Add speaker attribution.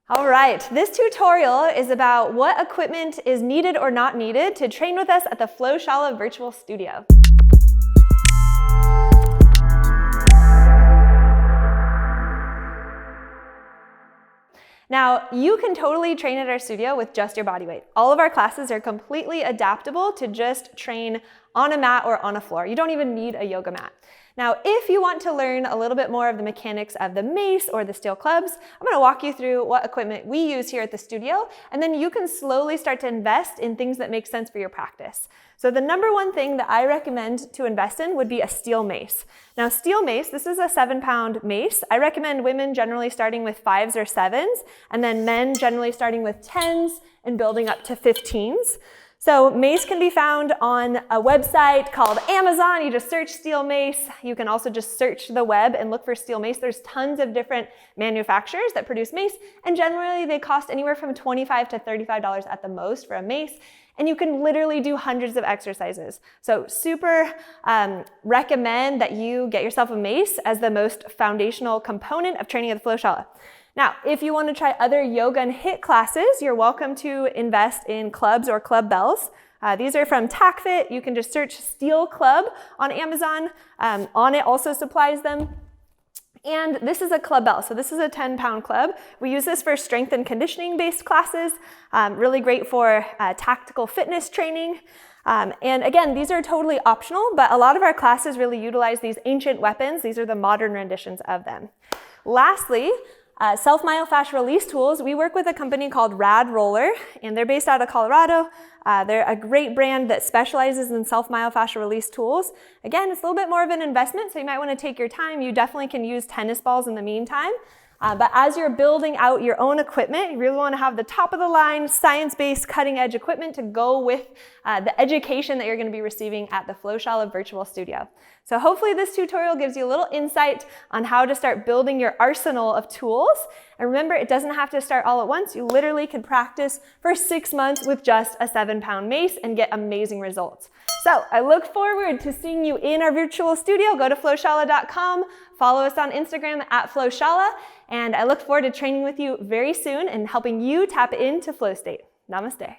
Speaker 1: All right, this tutorial is about what equipment is needed or not needed to train with us at the FlowShala virtual studio. Now, you can totally train at our studio with just your body weight. All of our classes are completely adaptable to just train on a mat or on a floor. You don't even need a yoga mat. Now, if you want to learn a little bit more of the mechanics of the Mace or the steel clubs, I'm going to walk you through what equipment we use here at the studio, and then you can slowly start to invest in things that make sense for your practice. So the number one thing that I recommend to invest in would be a steel mace. Now, steel mace, this is a 7-pound mace. I recommend women generally starting with 5s or 7s, and then men generally starting with 10s and building up to 15s. So mace can be found on a website called Amazon. You just search steel mace. You can also just search the web and look for steel mace. There's tons of different manufacturers that produce mace, and generally they cost anywhere from $25 to $35 at the most for a mace. And you can literally do hundreds of exercises. So super recommend that you get yourself a mace as the most foundational component of training at the FlowShala. Now, if you want to try other yoga and HIIT classes, you're welcome to invest in clubs or Clubbells. These are from TACFit. You can just search steel club on Amazon. On it also supplies them. And this is a Clubbell, so this is a 10-pound club. We use this for strength and conditioning-based classes, really great for tactical fitness training. And again, these are totally optional, but a lot of our classes really utilize these ancient weapons. These are the modern renditions of them. Lastly, self-myofascial release tools. We work with a company called RAD Roller, and they're based out of Colorado. They're a great brand that specializes in self-myofascial release tools. Again, it's a little bit more of an investment, so you might want to take your time. You definitely can use tennis balls in the meantime. But as you're building out your own equipment, you really want to have the top of the line, science-based, cutting-edge equipment to go with the education that you're going to be receiving at the FlowShala virtual studio. So hopefully this tutorial gives you a little insight on how to start building your arsenal of tools. And remember, it doesn't have to start all at once. You literally can practice for 6 months with just a 7-pound mace and get amazing results. So I look forward to seeing you in our virtual studio. Go to flowshala.com, follow us on Instagram at FlowShala, and I look forward to training with you very soon and helping you tap into flow state. Namaste.